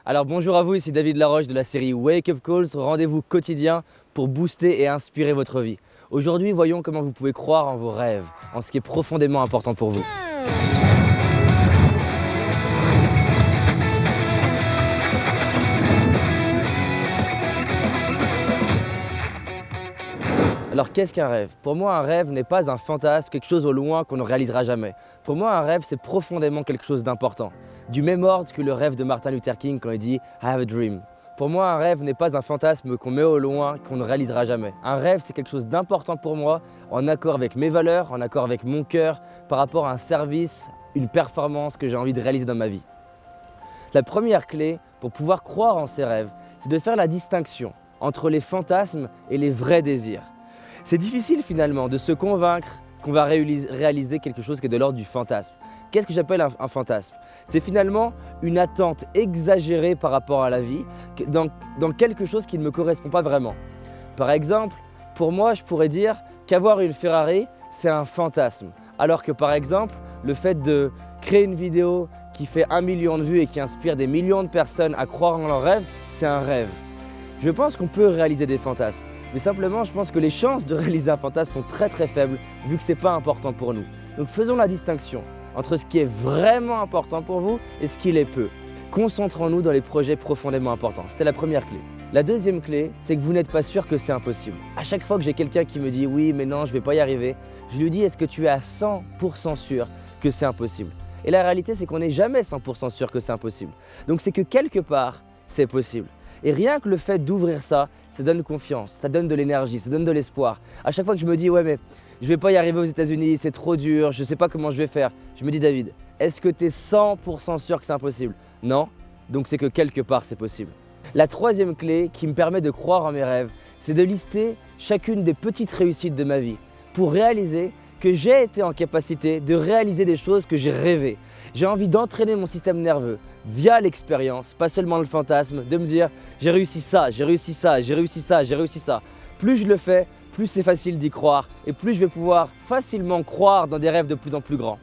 Alors bonjour à vous, ici David Laroche de la série Wake Up Calls, rendez-vous quotidien pour booster et inspirer votre vie. Aujourd'hui, voyons comment vous pouvez croire en vos rêves, en ce qui est profondément important pour vous. Alors qu'est-ce qu'un rêve? Pour moi, un rêve n'est pas un fantasme, quelque chose au loin qu'on ne réalisera jamais. Pour moi, un rêve, c'est profondément quelque chose d'important. Du même ordre que le rêve de Martin Luther King quand il dit « I have a dream ». Pour moi, un rêve n'est pas un fantasme qu'on met au loin, qu'on ne réalisera jamais. Un rêve, c'est quelque chose d'important pour moi, en accord avec mes valeurs, en accord avec mon cœur, par rapport à un service, une performance que j'ai envie de réaliser dans ma vie. La première clé pour pouvoir croire en ses rêves, c'est de faire la distinction entre les fantasmes et les vrais désirs. C'est difficile finalement de se convaincre qu'on va réaliser quelque chose qui est de l'ordre du fantasme. Qu'est-ce que j'appelle un fantasme? C'est finalement une attente exagérée par rapport à la vie dans quelque chose qui ne me correspond pas vraiment. Par exemple, pour moi, je pourrais dire qu'avoir une Ferrari, c'est un fantasme. Alors que par exemple, le fait de créer une vidéo qui fait 1 million de vues et qui inspire des millions de personnes à croire en leurs rêves, c'est un rêve. Je pense qu'on peut réaliser des fantasmes. Mais simplement, je pense que les chances de réaliser un fantasme sont très faibles vu que ce n'est pas important pour nous. Donc faisons la distinction entre ce qui est vraiment important pour vous et ce qui l'est peu. Concentrons-nous dans les projets profondément importants. C'était la première clé. La deuxième clé, c'est que vous n'êtes pas sûr que c'est impossible. À chaque fois que j'ai quelqu'un qui me dit « oui, mais non, je ne vais pas y arriver », je lui dis « est-ce que tu es à 100% sûr que c'est impossible ?» Et la réalité, c'est qu'on n'est jamais 100% sûr que c'est impossible. Donc c'est que quelque part, c'est possible. Et rien que le fait d'ouvrir ça donne confiance, ça donne de l'énergie, ça donne de l'espoir. À chaque fois que je me dis « ouais mais je vais pas y arriver aux États-Unis, c'est trop dur, je sais pas comment je vais faire », je me dis « David, est-ce que tu es 100% sûr que c'est impossible ?» Non, donc c'est que quelque part c'est possible. La troisième clé qui me permet de croire en mes rêves, c'est de lister chacune des petites réussites de ma vie pour réaliser que j'ai été en capacité de réaliser des choses que j'ai rêvées. J'ai envie d'entraîner mon système nerveux via l'expérience, pas seulement le fantasme, de me dire j'ai réussi ça, j'ai réussi ça, j'ai réussi ça, j'ai réussi ça. Plus je le fais, plus c'est facile d'y croire et plus je vais pouvoir facilement croire dans des rêves de plus en plus grands.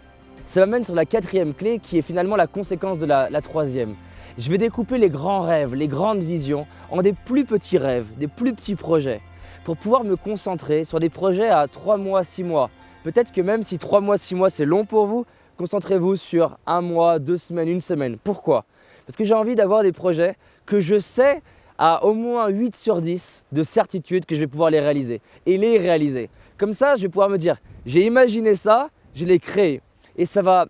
Ça m'amène sur la quatrième clé qui est finalement la conséquence de la troisième. Je vais découper les grands rêves, les grandes visions en des plus petits rêves, des plus petits projets pour pouvoir me concentrer sur des projets à 3 mois, 6 mois. Peut-être que même si 3 mois, 6 mois c'est long pour vous, concentrez-vous sur 1 mois, 2 semaines, 1 semaine. Pourquoi? Parce que j'ai envie d'avoir des projets que je sais à au moins 8 sur 10 de certitude que je vais pouvoir les réaliser et les réaliser. Comme ça, je vais pouvoir me dire, j'ai imaginé ça, je l'ai créé. Et ça va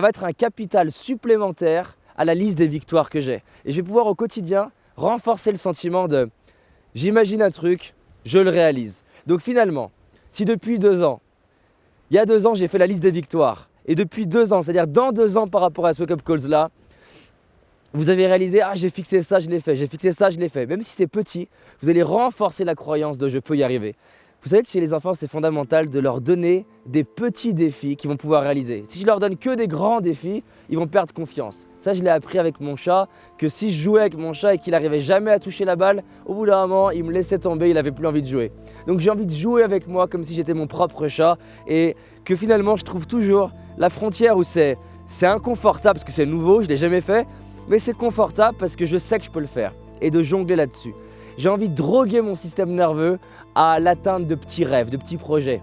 être un capital supplémentaire à la liste des victoires que j'ai. Et je vais pouvoir au quotidien renforcer le sentiment de j'imagine un truc, je le réalise. Donc finalement, si depuis 2 ans, il y a 2 ans, j'ai fait la liste des victoires, et depuis 2 ans, c'est-à-dire dans 2 ans par rapport à ce Wake Up Calls là, vous avez réalisé, ah j'ai fixé ça, je l'ai fait, j'ai fixé ça, je l'ai fait. Même si c'est petit, vous allez renforcer la croyance de je peux y arriver. Vous savez que chez les enfants, c'est fondamental de leur donner des petits défis qu'ils vont pouvoir réaliser. Si je leur donne que des grands défis, ils vont perdre confiance. Ça, je l'ai appris avec mon chat, que si je jouais avec mon chat et qu'il n'arrivait jamais à toucher la balle, au bout d'un moment, il me laissait tomber, il n'avait plus envie de jouer. Donc j'ai envie de jouer avec moi comme si j'étais mon propre chat et que finalement, je trouve toujours la frontière où c'est inconfortable parce que c'est nouveau, je ne l'ai jamais fait, mais c'est confortable parce que je sais que je peux le faire et de jongler là-dessus. J'ai envie de droguer mon système nerveux à l'atteinte de petits rêves, de petits projets.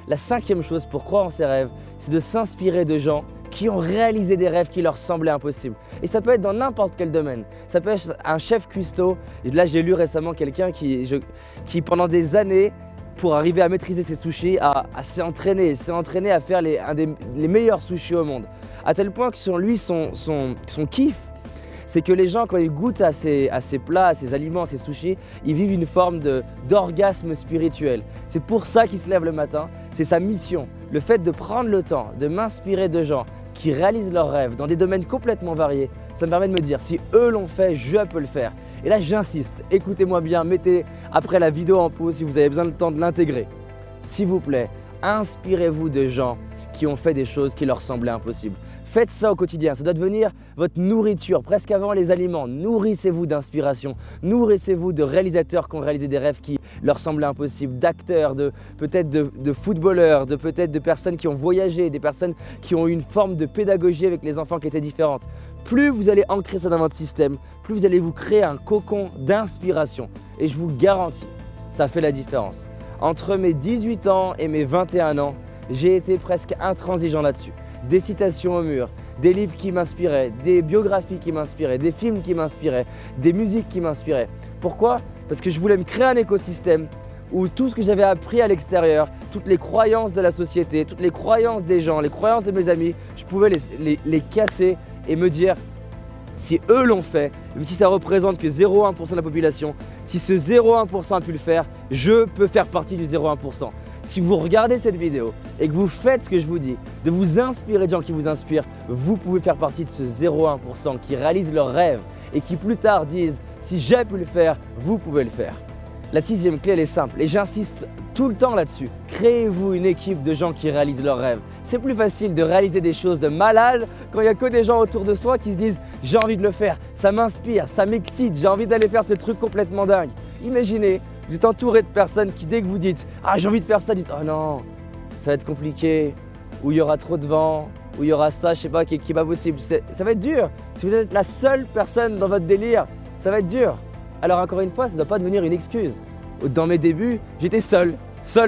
La 5e chose pour croire en ses rêves, c'est de s'inspirer de gens qui ont réalisé des rêves qui leur semblaient impossibles. Et ça peut être dans n'importe quel domaine. Ça peut être un chef cuistot. Et là, j'ai lu récemment quelqu'un qui pendant des années, pour arriver à maîtriser ses sushis, s'est entraîné à faire les meilleurs sushis au monde. À tel point que son kiff, c'est que les gens, quand ils goûtent à ces plats, à ces aliments, à ces sushis, ils vivent une forme d'orgasme spirituel. C'est pour ça qu'ils se lèvent le matin, c'est sa mission. Le fait de prendre le temps, de m'inspirer de gens qui réalisent leurs rêves dans des domaines complètement variés, ça me permet de me dire, si eux l'ont fait, je peux le faire. Et là, j'insiste, écoutez-moi bien, mettez après la vidéo en pause si vous avez besoin de temps de l'intégrer. S'il vous plaît, inspirez-vous de gens qui ont fait des choses qui leur semblaient impossibles. Faites ça au quotidien, ça doit devenir votre nourriture, presque avant les aliments. Nourrissez-vous d'inspiration, nourrissez-vous de réalisateurs qui ont réalisé des rêves qui leur semblaient impossibles, d'acteurs, peut-être de footballeurs, peut-être de personnes qui ont voyagé, des personnes qui ont eu une forme de pédagogie avec les enfants qui était différente. plus vous allez ancrer ça dans votre système, plus vous allez vous créer un cocon d'inspiration. Et je vous garantis, ça fait la différence. Entre mes 18 ans et mes 21 ans, j'ai été presque intransigeant là-dessus. Des citations au mur, des livres qui m'inspiraient, des biographies qui m'inspiraient, des films qui m'inspiraient, des musiques qui m'inspiraient. Pourquoi? Parce que je voulais me créer un écosystème où tout ce que j'avais appris à l'extérieur, toutes les croyances de la société, toutes les croyances des gens, les croyances de mes amis, je pouvais les casser et me dire, si eux l'ont fait, même si ça représente que 0,1% de la population, si ce 0,1% a pu le faire, je peux faire partie du 0,1%. Si vous regardez cette vidéo et que vous faites ce que je vous dis, de vous inspirer de gens qui vous inspirent, vous pouvez faire partie de ce 0,1% qui réalisent leurs rêves et qui plus tard disent « si j'ai pu le faire, vous pouvez le faire ». La sixième clé, elle est simple et j'insiste tout le temps là-dessus. Créez-vous une équipe de gens qui réalisent leurs rêves. C'est plus facile de réaliser des choses de malade quand il n'y a que des gens autour de soi qui se disent « j'ai envie de le faire, ça m'inspire, ça m'excite, j'ai envie d'aller faire ce truc complètement dingue ». Imaginez, vous êtes entouré de personnes qui, dès que vous dites « ah j'ai envie de faire ça », dites « oh non, ça va être compliqué » ou « il y aura trop de vent » ou « il y aura ça, je sais pas, qui est pas possible ». Ça va être dur. Si vous êtes la seule personne dans votre délire, ça va être dur. Alors encore une fois, ça ne doit pas devenir une excuse. Dans mes débuts, j'étais seul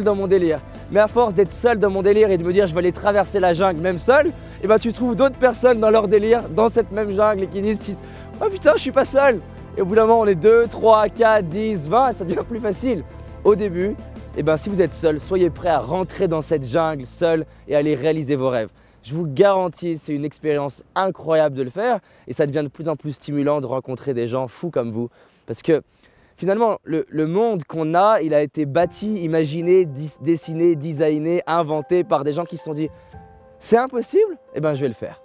dans mon délire. Mais à force d'être seul dans mon délire et de me dire je vais aller traverser la jungle même seul, et ben tu trouves d'autres personnes dans leur délire, dans cette même jungle et qui disent oh putain je suis pas seul. Et au bout d'un moment on est 2, 3, 4, 10, 20 et ça devient plus facile. Au début, et ben si vous êtes seul, soyez prêt à rentrer dans cette jungle seul et aller réaliser vos rêves. Je vous garantis, c'est une expérience incroyable de le faire et ça devient de plus en plus stimulant de rencontrer des gens fous comme vous. Parce que finalement, le monde qu'on a, il a été bâti, imaginé, dessiné, designé, inventé par des gens qui se sont dit « c'est impossible, eh ben je vais le faire ».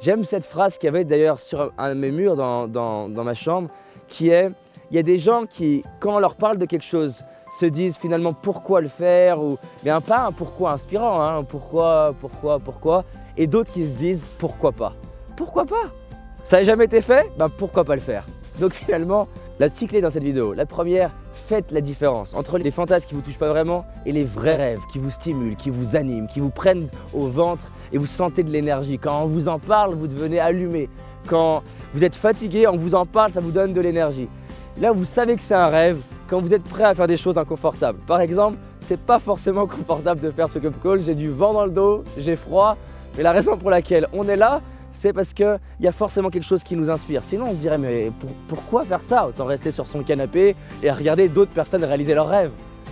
J'aime cette phrase qu'il y avait d'ailleurs sur un de mes murs dans ma chambre qui est « il y a des gens qui, quand on leur parle de quelque chose, se disent finalement pourquoi le faire » ou mais pas un pourquoi inspirant, hein, pourquoi, et d'autres qui se disent « pourquoi pas ». Pourquoi pas? Ça n'a jamais été fait, ben pourquoi pas le faire? Donc finalement, la 6 clés dans cette vidéo. La première, faites la différence entre les fantasmes qui ne vous touchent pas vraiment et les vrais rêves qui vous stimulent, qui vous animent, qui vous prennent au ventre et vous sentez de l'énergie. Quand on vous en parle, vous devenez allumé. Quand vous êtes fatigué, on vous en parle, ça vous donne de l'énergie. Là, vous savez que c'est un rêve quand vous êtes prêt à faire des choses inconfortables. Par exemple, c'est pas forcément confortable de faire ce cup call, j'ai du vent dans le dos, j'ai froid, mais la raison pour laquelle on est là, c'est parce qu'il y a forcément quelque chose qui nous inspire. Sinon, on se dirait, mais pourquoi faire ça? Autant rester sur son canapé et regarder d'autres personnes réaliser leurs rêves.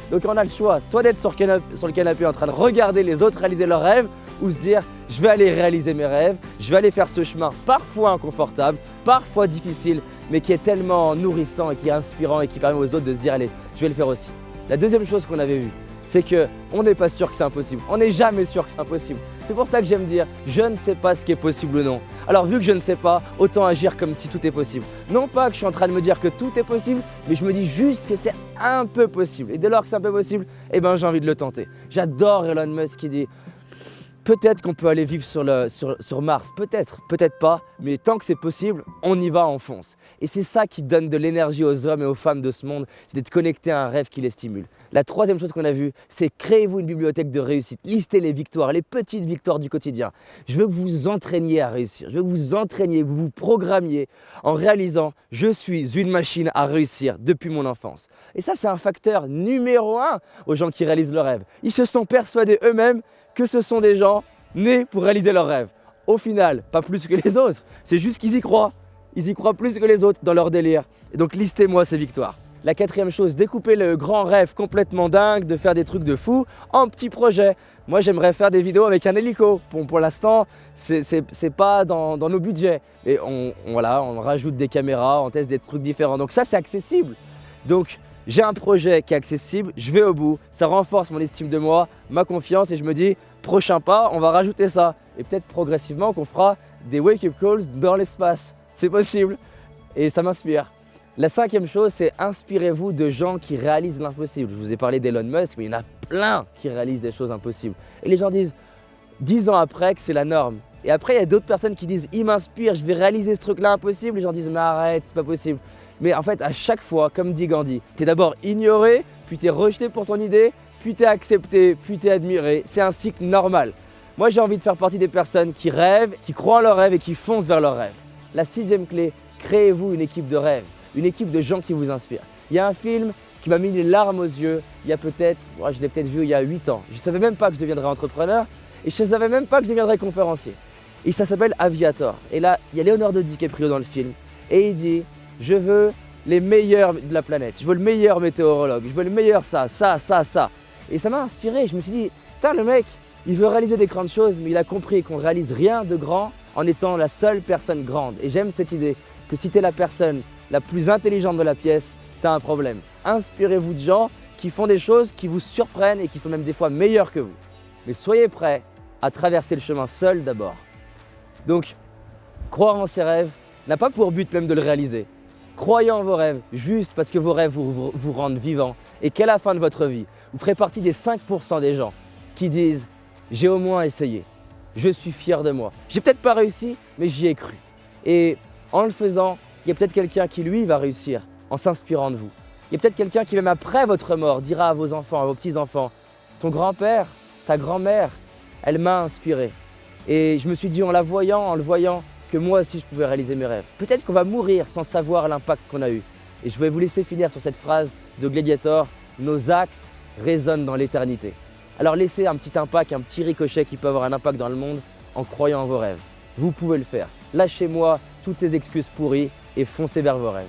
Donc on a le choix, soit d'être sur le canapé en train de regarder les autres réaliser leurs rêves, ou se dire, je vais aller réaliser mes rêves, je vais aller faire ce chemin parfois inconfortable, parfois difficile, mais qui est tellement nourrissant et qui est inspirant et qui permet aux autres de se dire, allez, je vais le faire aussi. La deuxième chose qu'on avait vue, c'est qu'on n'est pas sûr que c'est impossible. On n'est jamais sûr que c'est impossible. C'est pour ça que j'aime dire, je ne sais pas ce qui est possible ou non. Alors vu que je ne sais pas, autant agir comme si tout est possible. Non pas que je suis en train de me dire que tout est possible, mais je me dis juste que c'est un peu possible. Et dès lors que c'est un peu possible, eh ben j'ai envie de le tenter. J'adore Elon Musk qui dit, peut-être qu'on peut aller vivre sur Mars, peut-être pas, mais tant que c'est possible, on y va, on fonce. Et c'est ça qui donne de l'énergie aux hommes et aux femmes de ce monde, c'est d'être connecté à un rêve qui les stimule. La troisième chose qu'on a vue, c'est créez-vous une bibliothèque de réussite. Listez les victoires, les petites victoires du quotidien. Je veux que vous vous entraîniez à réussir, je veux que vous vous entraîniez, que vous vous programmiez en réalisant « je suis une machine à réussir depuis mon enfance ». Et ça, c'est un facteur numéro 1 aux gens qui réalisent leurs rêves. Ils se sont persuadés eux-mêmes que ce sont des gens nés pour réaliser leurs rêves. Au final, pas plus que les autres, c'est juste qu'ils y croient. Ils y croient plus que les autres dans leur délire. Et donc listez-moi ces victoires. La quatrième chose, découpez le grand rêve complètement dingue de faire des trucs de fou en petits projets. Moi, j'aimerais faire des vidéos avec un hélico. Bon, pour l'instant, c'est pas dans nos budgets. Et on rajoute des caméras, on teste des trucs différents. Donc ça, c'est accessible. Donc, j'ai un projet qui est accessible, je vais au bout, ça renforce mon estime de moi, ma confiance et je me dis, prochain pas, on va rajouter ça. Et peut-être progressivement qu'on fera des wake-up calls dans l'espace. C'est possible et ça m'inspire. La cinquième chose, c'est inspirez-vous de gens qui réalisent l'impossible. Je vous ai parlé d'Elon Musk, mais il y en a plein qui réalisent des choses impossibles. Et les gens disent 10 ans après que c'est la norme. Et après, il y a d'autres personnes qui disent il m'inspire, je vais réaliser ce truc-là impossible. Les gens disent mais arrête, c'est pas possible. Mais en fait, à chaque fois, comme dit Gandhi, tu es d'abord ignoré, puis tu es rejeté pour ton idée, puis tu es accepté, puis tu es admiré. C'est un cycle normal. Moi, j'ai envie de faire partie des personnes qui rêvent, qui croient en leurs rêves et qui foncent vers leurs rêves. La 6e clé, créez-vous une équipe de rêve, une équipe de gens qui vous inspirent. Il y a un film qui m'a mis les larmes aux yeux, il y a peut-être, je l'ai peut-être vu il y a 8 ans. Je ne savais même pas que je deviendrais entrepreneur et je ne savais même pas que je deviendrais conférencier. Et ça s'appelle Aviator. Et là, il y a Leonardo DiCaprio dans le film et il dit « Je veux les meilleurs de la planète, je veux le meilleur météorologue, je veux le meilleur ça. » Et ça m'a inspiré, je me suis dit « Putain, le mec, il veut réaliser des grandes choses, mais il a compris qu'on ne réalise rien de grand en étant la seule personne grande. » Et j'aime cette idée que si tu es la personne la plus intelligente de la pièce, tu as un problème. Inspirez-vous de gens qui font des choses qui vous surprennent et qui sont même des fois meilleurs que vous. Mais soyez prêts à traverser le chemin seul d'abord. Donc, croire en ses rêves n'a pas pour but même de le réaliser. Croyez en vos rêves juste parce que vos rêves vous rendent vivant et qu'à la fin de votre vie, vous ferez partie des 5% des gens qui disent « J'ai au moins essayé, je suis fier de moi. J'ai peut-être pas réussi, mais j'y ai cru. » Et en le faisant, il y a peut-être quelqu'un qui lui va réussir en s'inspirant de vous. Il y a peut-être quelqu'un qui même après votre mort dira à vos enfants, à vos petits-enfants « Ton grand-père, ta grand-mère, elle m'a inspiré. » Et je me suis dit en le voyant, que moi aussi je pouvais réaliser mes rêves. Peut-être qu'on va mourir sans savoir l'impact qu'on a eu. Et je vais vous laisser finir sur cette phrase de Gladiator « Nos actes résonnent dans l'éternité. » Alors laissez un petit impact, un petit ricochet qui peut avoir un impact dans le monde en croyant en vos rêves. Vous pouvez le faire. Lâchez-moi toutes ces excuses pourries et foncez vers vos rêves.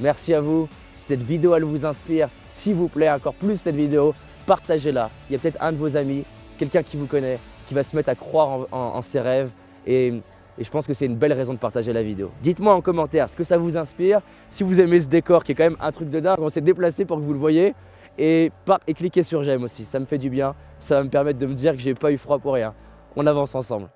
Merci à vous. Si cette vidéo elle vous inspire, s'il vous plaît, encore plus cette vidéo, partagez-la. Il y a peut-être un de vos amis, quelqu'un qui vous connaît, qui va se mettre à croire en ses rêves et je pense que c'est une belle raison de partager la vidéo. Dites-moi en commentaire ce que ça vous inspire, si vous aimez ce décor qui est quand même un truc de dingue, on s'est déplacé pour que vous le voyez et cliquez sur j'aime aussi, ça me fait du bien, ça va me permettre de me dire que j'ai pas eu froid pour rien. On avance ensemble.